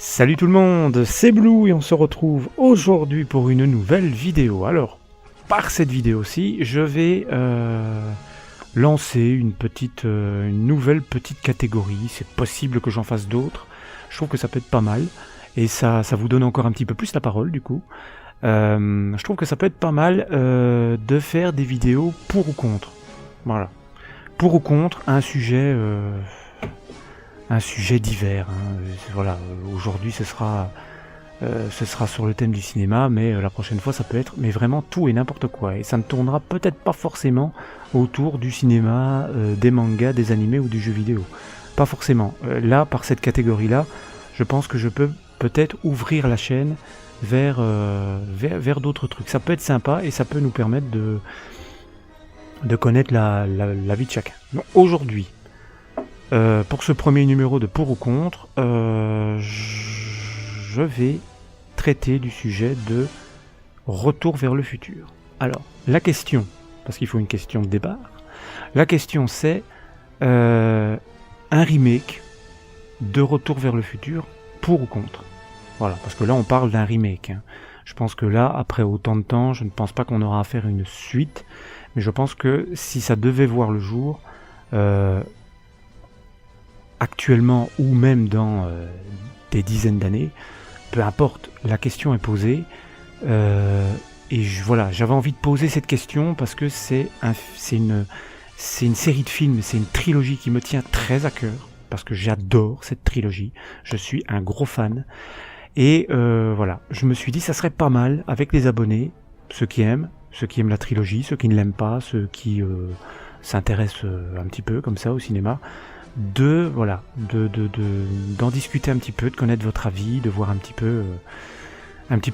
Salut tout le monde, c'est Blue et on se retrouve aujourd'hui pour une nouvelle vidéo. Alors, par cette vidéo-ci, je vais lancer une nouvelle petite catégorie. C'est possible que j'en fasse d'autres. Je trouve que ça peut être pas mal. Et ça vous donne encore un petit peu plus la parole du coup. Je trouve que ça peut être pas mal de faire des vidéos pour ou contre. Voilà. Pour ou contre un sujet divers. Voilà, aujourd'hui ce sera sur le thème du cinéma, mais la prochaine fois ça peut être vraiment tout et n'importe quoi. Et ça ne tournera peut-être pas forcément autour du cinéma, des mangas, des animés ou du jeu vidéo. Pas forcément. Là, par cette catégorie-là, je pense que je peux peut-être ouvrir la chaîne vers d'autres trucs. Ça peut être sympa et ça peut nous permettre de connaître la vie de chacun. Donc aujourd'hui, pour ce premier numéro de Pour ou Contre, je vais traiter du sujet de Retour vers le futur. Alors, la question, parce qu'il faut une question de départ, la question c'est un remake de Retour vers le futur, pour ou contre. Voilà, parce que là on parle d'un remake. Je pense que là, après autant de temps, je ne pense pas qu'on aura à faire une suite, mais je pense que si ça devait voir le jour, actuellement ou même dans des dizaines d'années, peu importe, la question est posée. Voilà, j'avais envie de poser cette question parce que c'est une série de films, c'est une trilogie qui me tient très à cœur, parce que j'adore cette trilogie, je suis un gros fan. Et voilà, je me suis dit ça serait pas mal avec les abonnés, ceux qui aiment la trilogie, ceux qui ne l'aiment pas, ceux qui s'intéressent un petit peu comme ça au cinéma, d'en discuter un petit peu, de connaître votre avis, de voir un petit peu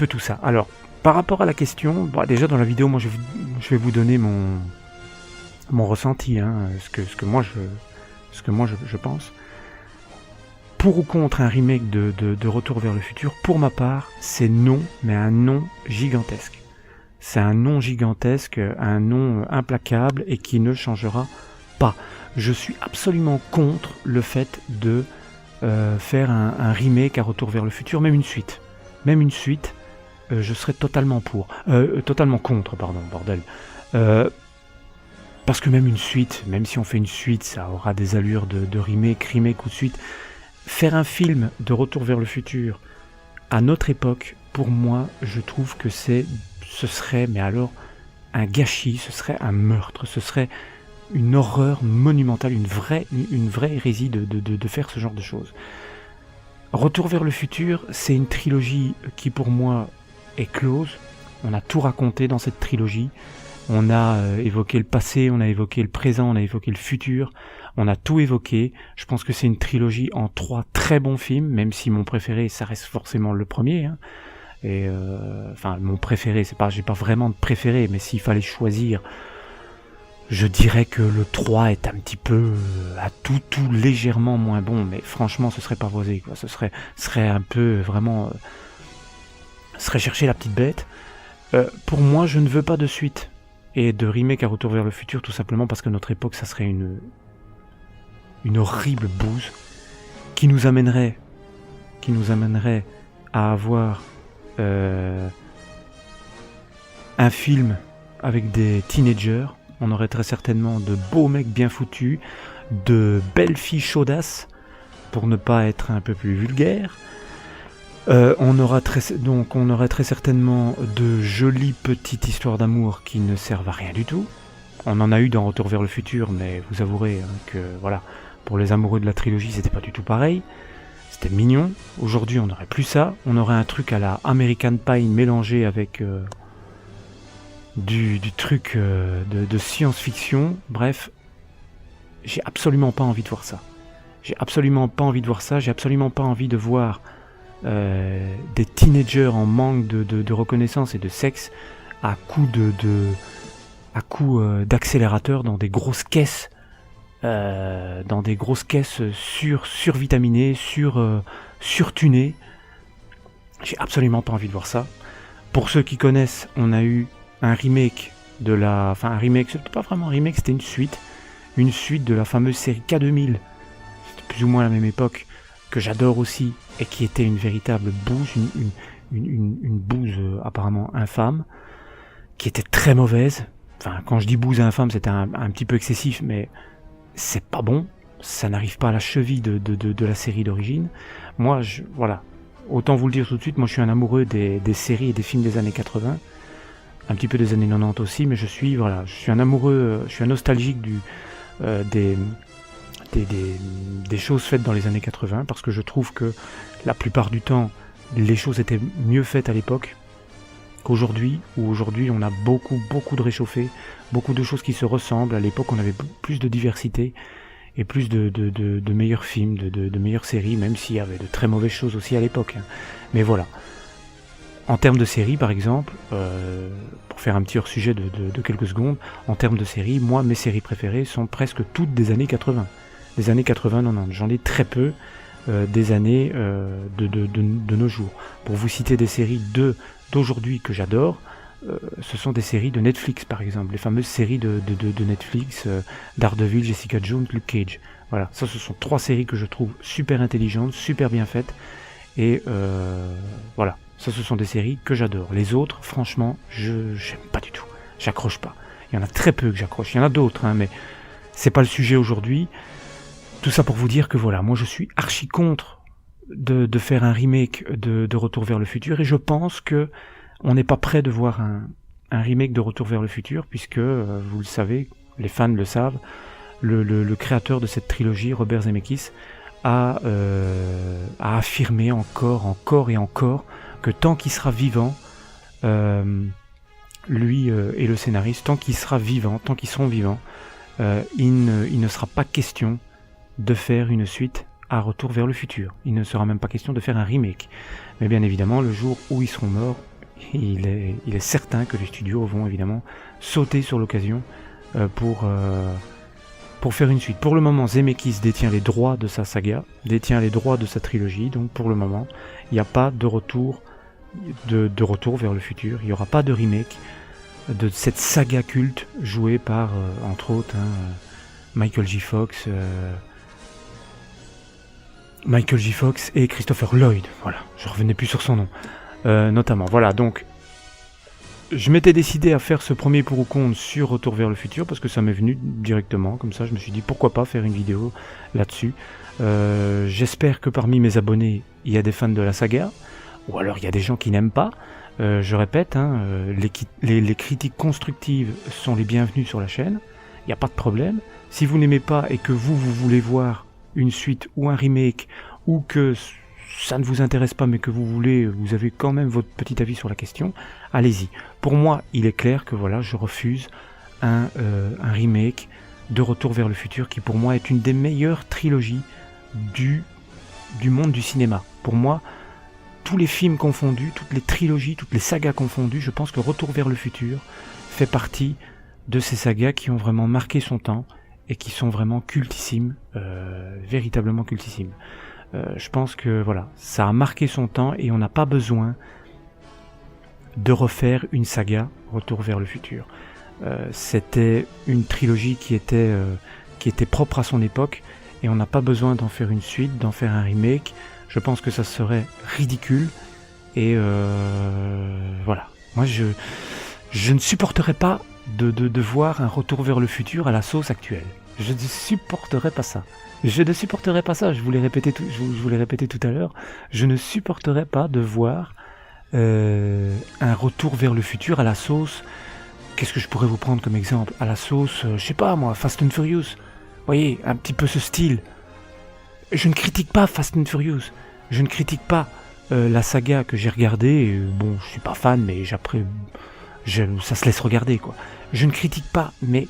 tout ça. Alors, par rapport à la question, déjà dans la vidéo, moi je vais vous donner mon ressenti, ce que moi je pense. Pour ou contre un remake de Retour vers le futur, pour ma part, c'est non, mais un non gigantesque. C'est un non gigantesque, un non implacable et qui ne changera pas. Je suis absolument contre le fait de faire un remake à Retour vers le futur, même une suite. Je serais totalement contre, bordel. Parce que même une suite, même si on fait une suite, ça aura des allures de remake ou de suite. Faire un film de Retour vers le futur à notre époque, pour moi, je trouve que ce serait, mais alors, un gâchis, ce serait un meurtre, ce serait une horreur monumentale, une vraie hérésie de faire ce genre de choses. Retour vers le futur, c'est une trilogie qui pour moi est close. On a tout raconté dans cette trilogie. On a évoqué le passé, on a évoqué le présent, on a évoqué le futur. On a tout évoqué. Je pense que c'est une trilogie en 3 très bons films, même si mon préféré, ça reste forcément le premier. Et mon préféré, j'ai pas vraiment de préféré, mais s'il fallait choisir, je dirais que le 3 est un petit peu à tout légèrement moins bon, mais franchement ce serait pavoisé, quoi. Ce serait un peu vraiment serait chercher la petite bête. Pour moi, je ne veux pas de suite et de remake à Retour vers le futur, tout simplement parce que notre époque, ça serait une horrible bouse qui nous amènerait à avoir un film avec des teenagers. On aurait très certainement de beaux mecs bien foutus, de belles filles chaudasses, pour ne pas être un peu plus vulgaire. On aurait très certainement de jolies petites histoires d'amour qui ne servent à rien du tout. On en a eu dans Retour vers le futur, mais vous avouerez que voilà, pour les amoureux de la trilogie, c'était pas du tout pareil. C'était mignon. Aujourd'hui, on n'aurait plus ça. On aurait un truc à la American Pie mélangé avec du truc de science-fiction. Bref, j'ai absolument pas envie de voir ça. J'ai absolument pas envie de voir des teenagers en manque de reconnaissance et de sexe à coups d'accélérateur dans des grosses caisses survitaminées, surtunées. J'ai absolument pas envie de voir ça. Pour ceux qui connaissent, on a eu un remake un remake, c'était pas vraiment un remake, c'était une suite de la fameuse série K2000. C'était plus ou moins à la même époque, que j'adore aussi, et qui était une véritable bouse, une bouse apparemment infâme, qui était très mauvaise. Enfin, quand je dis bouse infâme, c'était un petit peu excessif, mais c'est pas bon. Ça n'arrive pas à la cheville de la série d'origine. Moi, voilà. Autant vous le dire tout de suite, moi je suis un amoureux des séries et des films des années 80, un petit peu des années 90 aussi, mais je suis un amoureux, je suis un nostalgique des choses faites dans les années 80, parce que je trouve que la plupart du temps, les choses étaient mieux faites à l'époque qu'aujourd'hui, où aujourd'hui on a beaucoup de réchauffés, beaucoup de choses qui se ressemblent. À l'époque on avait plus de diversité, et plus de meilleurs films, de meilleures séries, même s'il y avait de très mauvaises choses aussi à l'époque. Mais voilà. En termes de séries, par exemple, pour faire un petit hors-sujet de quelques secondes, en termes de séries, moi, mes séries préférées sont presque toutes des années 80. Des années 80-90. J'en ai très peu des années de nos jours. Pour vous citer des séries d'aujourd'hui que j'adore, ce sont des séries de Netflix, par exemple, les fameuses séries de Netflix, Daredevil, Jessica Jones, Luke Cage. Voilà, ça ce sont 3 séries que je trouve super intelligentes, super bien faites, et voilà, ça ce sont des séries que j'adore. Les autres, franchement, j'aime pas du tout, j'accroche pas. Il y en a très peu que j'accroche, il y en a d'autres, mais c'est pas le sujet aujourd'hui. Tout ça pour vous dire que voilà, moi je suis archi contre de faire un remake de Retour vers le futur, et je pense que on n'est pas prêt de voir un remake de Retour vers le futur, puisque, vous le savez, les fans le savent, le créateur de cette trilogie, Robert Zemeckis, a affirmé encore et encore que tant qu'il sera vivant, lui et le scénariste, tant qu'ils seront vivants, il ne sera pas question de faire une suite à Retour vers le futur. Il ne sera même pas question de faire un remake. Mais bien évidemment, le jour où ils seront morts, il est certain que les studios vont évidemment sauter sur l'occasion pour faire une suite. Pour le moment, Zemeckis détient les droits de sa saga, détient les droits de sa trilogie, donc pour le moment, il n'y a pas de retour vers le futur, il n'y aura pas de remake de cette saga culte jouée par, entre autres, Michael J. Fox et Christopher Lloyd. Voilà, je revenais plus sur son nom. Notamment, voilà, donc je m'étais décidé à faire ce premier pour ou contre sur Retour vers le futur, parce que ça m'est venu directement, comme ça je me suis dit pourquoi pas faire une vidéo là-dessus. J'espère que parmi mes abonnés, il y a des fans de la saga, ou alors il y a des gens qui n'aiment pas. Je répète, les critiques constructives sont les bienvenues sur la chaîne, il n'y a pas de problème. Si vous n'aimez pas et que vous voulez voir une suite ou un remake, ou que ça ne vous intéresse pas mais que vous avez quand même votre petit avis sur la question, allez-y. Pour moi, il est clair que voilà, je refuse un remake de Retour vers le futur, qui pour moi est une des meilleures trilogies du monde du cinéma. Pour moi, tous les films confondus, toutes les trilogies, toutes les sagas confondues, je pense que Retour vers le futur fait partie de ces sagas qui ont vraiment marqué son temps et qui sont vraiment cultissimes, véritablement cultissimes. Je pense que voilà, ça a marqué son temps et on n'a pas besoin de refaire une saga Retour vers le futur. C'était une trilogie qui était propre à son époque, et on n'a pas besoin d'en faire une suite, d'en faire un remake. Je pense que ça serait ridicule, et voilà. Moi je ne supporterais pas de voir un Retour vers le futur à la sauce actuelle. Je ne supporterais pas ça. Je ne supporterais pas ça, je vous l'ai répété tout à l'heure. Je ne supporterais pas de voir un Retour vers le futur à la sauce. Qu'est-ce que je pourrais vous prendre comme exemple? À la sauce, je sais pas moi, Fast and Furious. Vous voyez, un petit peu ce style. Je ne critique pas Fast and Furious. Je ne critique pas la saga que j'ai regardée. Bon, je suis pas fan, mais ça se laisse regarder, quoi. Je ne critique pas, mais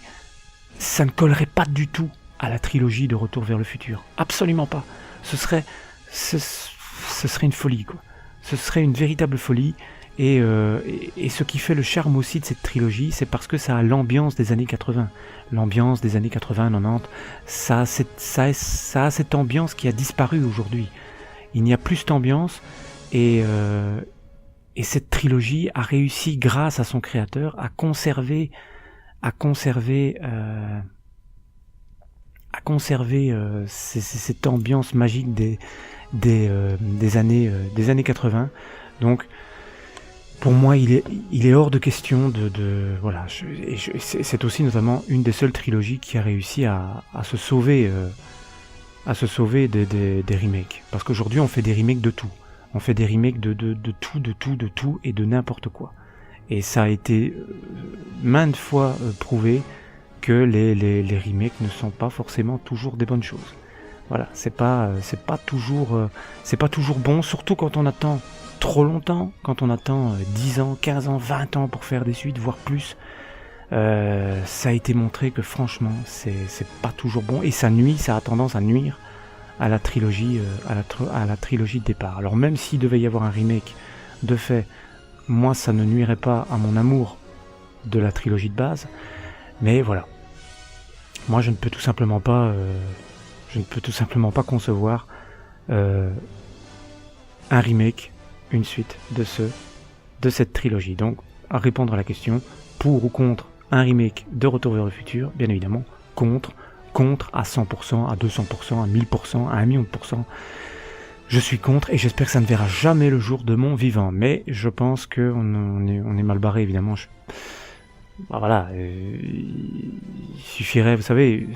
ça ne collerait pas du tout à la trilogie de Retour vers le futur. Absolument pas. Ce serait une folie, quoi. Ce serait une véritable folie. Et ce qui fait le charme aussi de cette trilogie, c'est parce que ça a l'ambiance des années 80. L'ambiance des années 80-90, ça a cette ambiance qui a disparu aujourd'hui. Il n'y a plus cette ambiance, et cette trilogie a réussi, grâce à son créateur, à conserver conserver cette ambiance magique des années 80. Donc pour moi, il est hors de question voilà. C'est aussi notamment une des seules trilogies qui a réussi à se sauver des remakes. Parce qu'aujourd'hui, on fait des remakes de tout. On fait des remakes de tout et de n'importe quoi. Et ça a été maintes fois prouvé que les remakes ne sont pas forcément toujours des bonnes choses. Voilà, c'est pas toujours bon, surtout quand on attend trop longtemps, quand on attend 10 ans, 15 ans, 20 ans pour faire des suites, voire plus. Ça a été montré que franchement, c'est pas toujours bon, et ça a tendance à nuire à la trilogie, à la trilogie de départ. Alors même s'il devait y avoir un remake, de fait, moi ça ne nuirait pas à mon amour de la trilogie de base, mais voilà. Moi je ne peux tout simplement pas concevoir un remake, une suite de cette trilogie. Donc, à répondre à la question, pour ou contre un remake de Retour vers le futur, bien évidemment, contre à 100%, à 200%, à 1000%, à 1 million de %. Je suis contre et j'espère que ça ne verra jamais le jour de mon vivant. Mais je pense qu'on est mal barré, évidemment. Voilà, il suffirait, vous savez,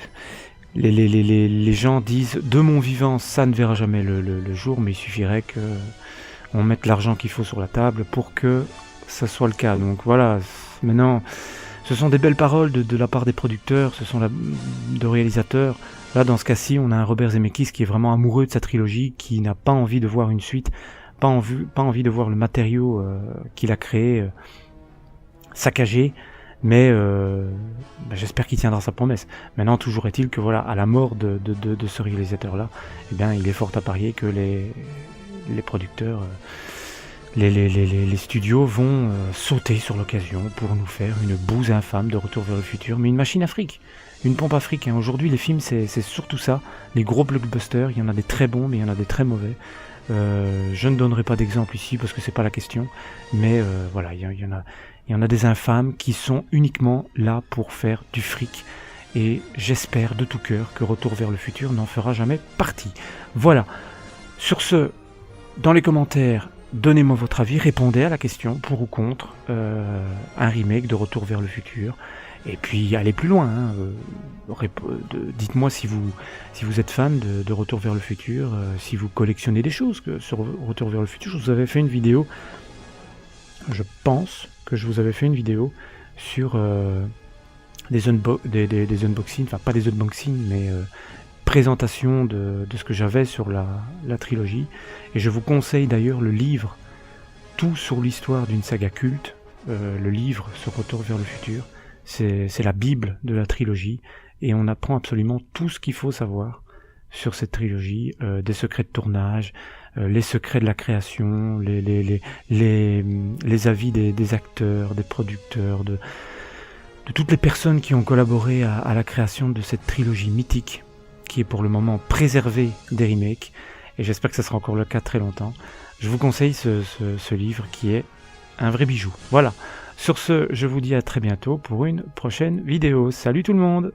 les gens disent de mon vivant, ça ne verra jamais le jour, mais il suffirait que on mette l'argent qu'il faut sur la table pour que ça soit le cas. Donc voilà, maintenant, ce sont des belles paroles de la part des producteurs, ce sont de réalisateurs. Là, dans ce cas-ci, on a un Robert Zemeckis qui est vraiment amoureux de sa trilogie, qui n'a pas envie de voir une suite, pas envie de voir le matériau qu'il a créé saccagé. Mais j'espère qu'il tiendra sa promesse. Maintenant, toujours est-il que voilà, à la mort de ce réalisateur-là, eh bien, il est fort à parier que les producteurs, les studios vont sauter sur l'occasion pour nous faire une bouse infâme de Retour vers le futur, mais une machine à fric, une pompe à fric. Aujourd'hui, les films, c'est surtout ça. Les gros blockbusters, il y en a des très bons, mais il y en a des très mauvais. Je ne donnerai pas d'exemple ici parce que c'est pas la question, mais voilà, il y en a des infâmes qui sont uniquement là pour faire du fric, et j'espère de tout cœur que Retour vers le futur n'en fera jamais partie. Voilà. Sur ce, dans les commentaires, donnez-moi votre avis, répondez à la question pour ou contre un remake de Retour vers le futur. Et puis allez plus loin. Dites-moi si vous êtes fan de Retour vers le futur, si vous collectionnez des choses sur Retour vers le futur. Je vous avais fait une vidéo, je pense que je vous avais fait une vidéo sur des unboxings, enfin pas des unboxings, mais présentation de ce que j'avais sur la trilogie. Et je vous conseille d'ailleurs le livre Tout sur l'histoire d'une saga culte, le livre sur Retour vers le futur. C'est la Bible de la trilogie, et on apprend absolument tout ce qu'il faut savoir sur cette trilogie, des secrets de tournage, les secrets de la création, les avis des acteurs, des producteurs, de toutes les personnes qui ont collaboré à la création de cette trilogie mythique, qui est pour le moment préservée des remakes, et j'espère que ça sera encore le cas très longtemps. Je vous conseille ce livre qui est un vrai bijou. Voilà. Sur ce, je vous dis à très bientôt pour une prochaine vidéo. Salut tout le monde!